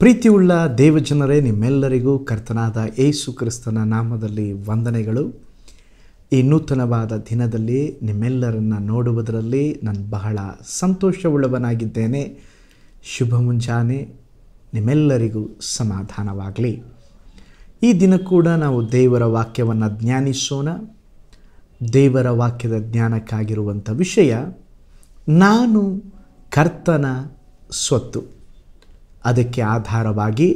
ಪ್ರೀತಿಯುಳ್ಳ ದೇವಜನರೇ, ನಿಮ್ಮೆಲ್ಲರಿಗೂ ಕರ್ತನಾದ ಯೇಸು ಕ್ರಿಸ್ತನ ನಾಮದಲ್ಲಿ ವಂದನೆಗಳು. ಈ ನೂತನವಾದ ದಿನದಲ್ಲಿ ನಿಮ್ಮೆಲ್ಲರನ್ನು ನೋಡುವುದರಲ್ಲಿ ನಾನು ಬಹಳ ಸಂತೋಷವುಳ್ಳವನಾಗಿದ್ದೇನೆ. ಶುಭ ಮುಂಜಾನೆ, ನಿಮ್ಮೆಲ್ಲರಿಗೂ ಸಮಾಧಾನವಾಗಲಿ. ಈ ದಿನ ಕೂಡ ನಾವು ದೇವರ ವಾಕ್ಯವನ್ನು ಧ್ಯಾನಿಸೋಣ. ದೇವರ ವಾಕ್ಯದ ಜ್ಞಾನಕ್ಕಾಗಿರುವಂಥ ವಿಷಯ, ನಾನು ಕರ್ತನ ಸ್ವತ್ತು. ಅದಕ್ಕೆ ಆಧಾರವಾಗಿ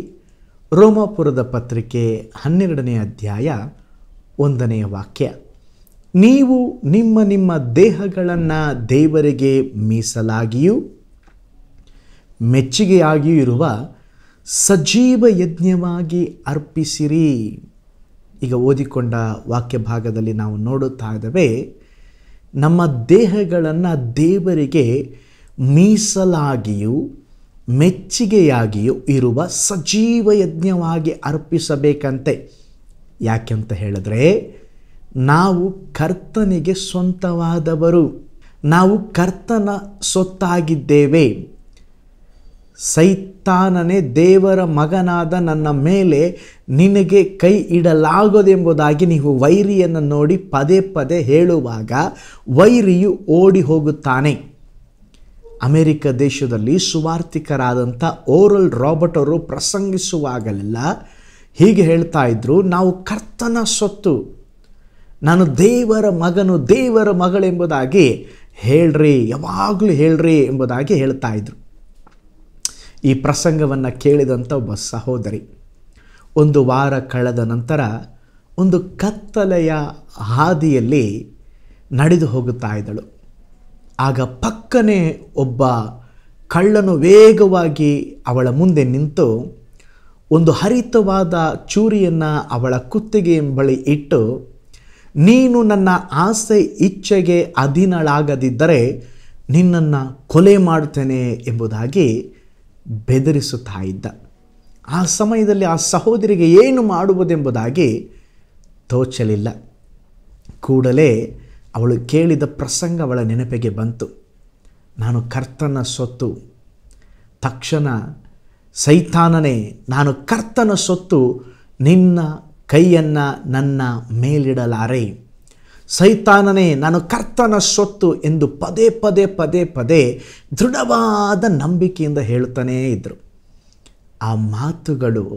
ರೋಮಾಪುರದ ಪತ್ರಿಕೆ 12ನೇ ಅಧ್ಯಾಯ 1ನೇ ವಾಕ್ಯ, ನೀವು ನಿಮ್ಮ ನಿಮ್ಮ ದೇಹಗಳನ್ನು ದೇವರಿಗೆ ಮೀಸಲಾಗಿಯೂ ಮೆಚ್ಚುಗೆಯಾಗಿಯೂ ಇರುವ ಸಜೀವ ಯಜ್ಞವಾಗಿ ಅರ್ಪಿಸಿರಿ. ಈಗ ಓದಿಕೊಂಡ ವಾಕ್ಯ ಭಾಗದಲ್ಲಿ ನಾವು ನೋಡುತ್ತಾ ಇದ್ದೇವೆ, ನಮ್ಮ ದೇಹಗಳನ್ನು ದೇವರಿಗೆ ಮೀಸಲಾಗಿಯೂ ಮೆಚ್ಚುಗೆಯಾಗಿಯೂ ಇರುವ ಸಜೀವ ಯಜ್ಞವಾಗಿ ಅರ್ಪಿಸಬೇಕಂತೆ. ಯಾಕೆಂತ ಹೇಳಿದ್ರೆ, ನಾವು ಕರ್ತನಿಗೆ ಸ್ವಂತವಾದವರು, ನಾವು ಕರ್ತನ ಸೊತ್ತಾಗಿದ್ದೇವೆ. ಸೈತಾನನೇ, ದೇವರ ಮಗನಾದ ನನ್ನ ಮೇಲೆ ನಿನಗೆ ಕೈ ಇಡಲಾಗದೆಂಬುದಾಗಿ ನೀವು ವೈರಿಯನ್ನು ನೋಡಿ ಪದೇ ಪದೇ ಹೇಳುವಾಗ ವೈರಿಯು ಓಡಿ ಹೋಗುತ್ತಾನೆ. ಅಮೆರಿಕ ದೇಶದಲ್ಲಿ ಸುವಾರ್ತಿಕರಾದಂಥ ಓರಲ್ ರಾಬರ್ಟ್ ಅವರು ಪ್ರಸಂಗಿಸುವಾಗಲೆಲ್ಲ ಹೀಗೆ ಹೇಳ್ತಾ ಇದ್ರು, ನಾವು ಕರ್ತನ ಸೊತ್ತು, ನಾನು ದೇವರ ಮಗನು, ದೇವರ ಮಗಳೆಂಬುದಾಗಿ ಹೇಳ್ರಿ, ಯಾವಾಗಲೂ ಹೇಳ್ರಿ ಎಂಬುದಾಗಿ ಹೇಳ್ತಾ ಇದ್ರು. ಈ ಪ್ರಸಂಗವನ್ನು ಕೇಳಿದಂಥ ಒಬ್ಬ ಸಹೋದರಿ ಒಂದು ವಾರ ಕಳೆದ ನಂತರ ಒಂದು ಕತ್ತಲೆಯ ಹಾದಿಯಲ್ಲಿ ನಡೆದು ಹೋಗುತ್ತಾ ಇದ್ದಳು. ಆಗ ಪಕ್ಕನೆ ಒಬ್ಬ ಕಳ್ಳನು ವೇಗವಾಗಿ ಅವಳ ಮುಂದೆ ನಿಂತು ಒಂದು ಹರಿತವಾದ ಚೂರಿಯನ್ನು ಅವಳ ಕುತ್ತಿಗೆಯ ಬಳಿ ಇಟ್ಟು, ನೀನು ನನ್ನ ಆಸೆ ಇಚ್ಛೆಗೆ ಅಧೀನಳಾಗದಿದ್ದರೆ ನಿನ್ನನ್ನು ಕೊಲೆ ಮಾಡುತ್ತೇನೆ ಎಂಬುದಾಗಿ ಬೆದರಿಸುತ್ತಾ ಇದ್ದ. ಆ ಸಮಯದಲ್ಲಿ ಆ ಸಹೋದರಿಗೆ ಏನು ಮಾಡುವುದೆಂಬುದಾಗಿ ತೋಚಲಿಲ್ಲ. ಕೂಡಲೇ ಅವಳು ಕೇಳಿದ ಪ್ರಸಂಗ ಅವಳ ನೆನಪಿಗೆ ಬಂತು, ನಾನು ಕರ್ತನ ಸೊತ್ತು. ತಕ್ಷಣ ಸೈತಾನನೇ, ನಾನು ಕರ್ತನ ಸೊತ್ತು, ನಿನ್ನ ಕೈಯನ್ನು ನನ್ನ ಮೇಲಿಡಲಾರೆ. ಸೈತಾನನೇ, ನಾನು ಕರ್ತನ ಸೊತ್ತು ಎಂದು ಪದೇ ಪದೇ ಪದೇ ಪದೇ ದೃಢವಾದ ನಂಬಿಕೆಯಿಂದ ಹೇಳುತ್ತಾನೇ ಇದ್ದರು. ಆ ಮಾತುಗಳು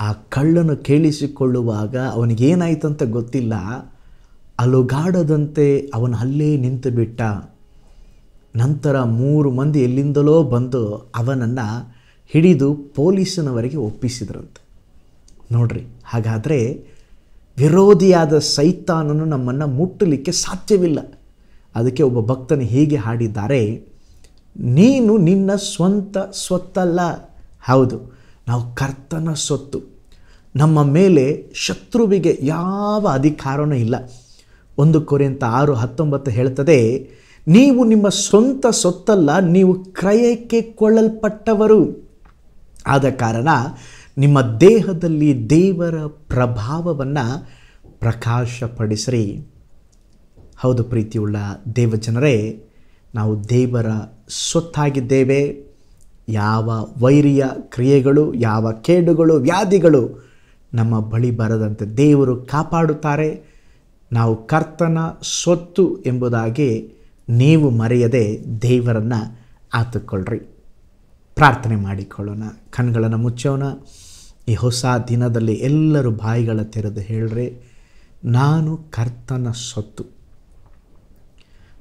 ಆ ಕಳ್ಳನು ಕೇಳಿಸಿಕೊಳ್ಳುವಾಗ ಅವನಿಗೇನಾಯ್ತಂತ ಗೊತ್ತಿಲ್ಲ. ಅಲುಗಾಡದಂತೆ ಅವನು ಅಲ್ಲೇ ನಿಂತು ಬಿಟ್ಟ. ನಂತರ 3 ಮಂದಿ ಎಲ್ಲಿಂದಲೋ ಬಂದು ಅವನನ್ನು ಹಿಡಿದು ಪೊಲೀಸಿನವರಿಗೆ ಒಪ್ಪಿಸಿದ್ರಂತೆ. ನೋಡ್ರಿ, ಹಾಗಾದರೆ ವಿರೋಧಿಯಾದ ಸೈತಾನನು ನಮ್ಮನ್ನು ಮುಟ್ಟಲಿಕ್ಕೆ ಸಾಧ್ಯವಿಲ್ಲ. ಅದಕ್ಕೆ ಒಬ್ಬ ಭಕ್ತನು ಹೀಗೆ ಹಾಡಿದ್ದಾರೆ, ನೀನು ನಿನ್ನ ಸ್ವಂತ ಸ್ವತ್ತಲ್ಲ. ಹೌದು, ನಾವು ಕರ್ತನ ಸೊತ್ತು. ನಮ್ಮ ಮೇಲೆ ಶತ್ರುವಿಗೆ ಯಾವ ಅಧಿಕಾರವೂ ಇಲ್ಲ. 1 ಕೊರಿಂಥ 6:19 ಹೇಳ್ತದೆ, ನೀವು ನಿಮ್ಮ ಸ್ವಂತ ಸೊತ್ತಲ್ಲ, ನೀವು ಕ್ರಯಕ್ಕೆ ಕೊಳ್ಳಲ್ಪಟ್ಟವರು. ಆದ ಕಾರಣ ನಿಮ್ಮ ದೇಹದಲ್ಲಿ ದೇವರ ಪ್ರಭಾವವನ್ನು ಪ್ರಕಾಶಪಡಿಸ್ರಿ. ಹೌದು ಪ್ರೀತಿಯುಳ್ಳ ದೇವಜನರೇ, ನಾವು ದೇವರ ಸೊತ್ತಾಗಿದ್ದೇವೆ. ಯಾವ ವೈರಿಯ ಕ್ರಿಯೆಗಳು, ಯಾವ ಕೇಡುಗಳು, ವ್ಯಾಧಿಗಳು ನಮ್ಮ ಬಳಿ ಬರದಂತೆ ದೇವರು ಕಾಪಾಡುತ್ತಾರೆ. ನಾವು ಕರ್ತನ ಸೊತ್ತು ಎಂಬುದಾಗಿ ನೀವು ಮರೆಯದೆ ದೇವರನ್ನು ಆತುಕೊಳ್ಳ್ರಿ. ಪ್ರಾರ್ಥನೆ ಮಾಡಿಕೊಳ್ಳೋಣ. ಕಣ್ಗಳನ್ನು ಮುಚ್ಚೋಣ. ಈ ಹೊಸ ದಿನದಲ್ಲಿ ಎಲ್ಲರೂ ಬಾಯಿಗಳ ತೆರೆದು ಹೇಳ್ರಿ, ನಾನು ಕರ್ತನ ಸೊತ್ತು,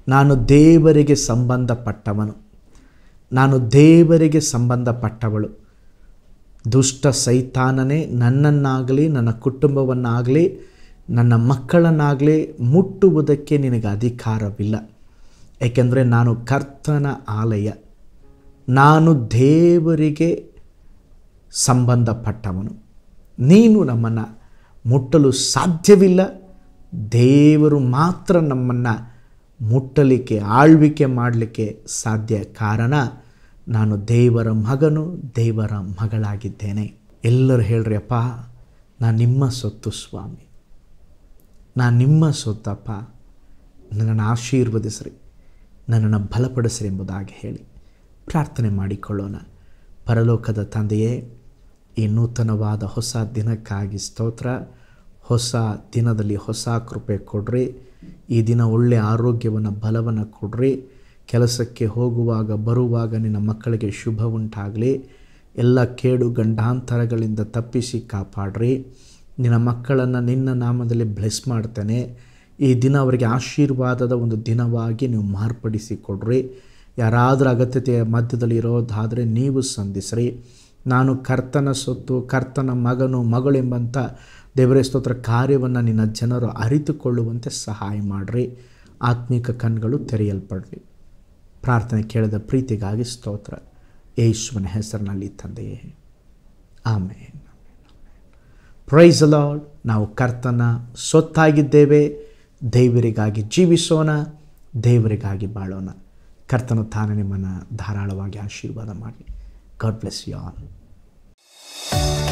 ನಾನು ದೇವರಿಗೆ ಸಂಬಂಧಪಟ್ಟವನು, ನಾನು ದೇವರಿಗೆ ಸಂಬಂಧಪಟ್ಟವಳು. ದುಷ್ಟ ಸೈತಾನನೇ, ನನ್ನನ್ನಾಗಲಿ ನನ್ನ ಕುಟುಂಬವನ್ನಾಗಲಿ ನನ್ನ ಮಕ್ಕಳನ್ನಾಗಲಿ ಮುಟ್ಟುವುದಕ್ಕೆ ನಿನಗೆ ಅಧಿಕಾರವಿಲ್ಲ. ಏಕೆಂದರೆ ನಾನು ಕರ್ತನ ಆಲಯ, ನಾನು ದೇವರಿಗೆ ಸಂಬಂಧಪಟ್ಟವನು. ನೀನು ನಮ್ಮನ್ನು ಮುಟ್ಟಲು ಸಾಧ್ಯವಿಲ್ಲ. ದೇವರು ಮಾತ್ರ ನಮ್ಮನ್ನು ಮುಟ್ಟಲಿಕ್ಕೆ, ಆಳ್ವಿಕೆ ಮಾಡಲಿಕ್ಕೆ ಸಾಧ್ಯ. ಕಾರಣ ನಾನು ದೇವರ ಮಗನು, ದೇವರ ಮಗಳಾಗಿದ್ದೇನೆ. ಎಲ್ಲರೂ ಹೇಳ್ರಿ, ಅಪ್ಪ ನಾನು ನಿಮ್ಮ ಸೊತ್ತು ಸ್ವಾಮಿ, ನಾನು ನಿಮ್ಮ ಸೊತ್ತಪ್ಪ, ನನ್ನನ್ನು ಆಶೀರ್ವದಿಸ್ರಿ, ನನ್ನನ್ನು ಬಲಪಡಿಸ್ರಿ ಎಂಬುದಾಗಿ ಹೇಳಿ ಪ್ರಾರ್ಥನೆ ಮಾಡಿಕೊಳ್ಳೋಣ. ಪರಲೋಕದ ತಂದೆಯೇ, ಈ ನೂತನವಾದ ಹೊಸ ದಿನಕ್ಕಾಗಿ ಸ್ತೋತ್ರ. ಹೊಸ ದಿನದಲ್ಲಿ ಹೊಸ ಕೃಪೆ ಕೊಡ್ರಿ. ಈ ದಿನ ಒಳ್ಳೆಯ ಆರೋಗ್ಯವನ್ನು, ಬಲವನ್ನು ಕೊಡ್ರಿ. ಕೆಲಸಕ್ಕೆ ಹೋಗುವಾಗ ಬರುವಾಗ ನಿನ್ನ ಮಕ್ಕಳಿಗೆ ಶುಭ ಉಂಟಾಗಲಿ. ಎಲ್ಲ ಕೇಡು ಗಂಡಾಂತರಗಳಿಂದ ತಪ್ಪಿಸಿ ಕಾಪಾಡ್ರಿ. ನಿನ್ನ ಮಕ್ಕಳನ್ನು ನಿನ್ನ ನಾಮದಲ್ಲಿ ಬ್ಲೆಸ್ ಮಾಡ್ತೇನೆ. ಈ ದಿನ ಅವರಿಗೆ ಆಶೀರ್ವಾದದ ಒಂದು ದಿನವಾಗಿ ನೀವು ಮಾರ್ಪಡಿಸಿ ಕೊಡ್ರಿ. ಯಾರಾದರೂ ಅಗತ್ಯತೆಯ ಮಧ್ಯದಲ್ಲಿ ಇರೋದಾದರೆ ನೀವು ಸಂಧಿಸ್ರಿ. ನಾನು ಕರ್ತನ ಸೊತ್ತು, ಕರ್ತನ ಮಗನು, ಮಗಳೆಂಬಂಥ ದೇವರೇ ಸ್ತೋತ್ರ ಕಾರ್ಯವನ್ನು ನಿನ್ನ ಜನರು ಅರಿತುಕೊಳ್ಳುವಂತೆ ಸಹಾಯ ಮಾಡಿರಿ. ಆತ್ಮಿಕ ಕಣ್ಗಳು ತೆರೆಯಲ್ಪಡ್ರಿ. ಪ್ರಾರ್ಥನೆ ಕೇಳಿದ ಪ್ರೀತಿಗಾಗಿ ಸ್ತೋತ್ರ. ಯೇಸುವಿನ ಹೆಸರಿನಲ್ಲಿ ತಂದೆಯೇ, ಆಮೇನ್. Praise the lord. ನಾವು ಕರ್ತನ ಸೊತ್ತಾಗಿದ್ದೇವೆ. ದೇವರಿಗಾಗಿ ಜೀವಿಸೋಣ, ದೇವರಿಗಾಗಿ ಬಾಳೋಣ. ಕರ್ತನು ತಾನೇ ನಿಮ್ಮನ್ನು ಧಾರಾಳವಾಗಿ ಆಶೀರ್ವಾದ ಮಾಡಲಿ. God bless you all.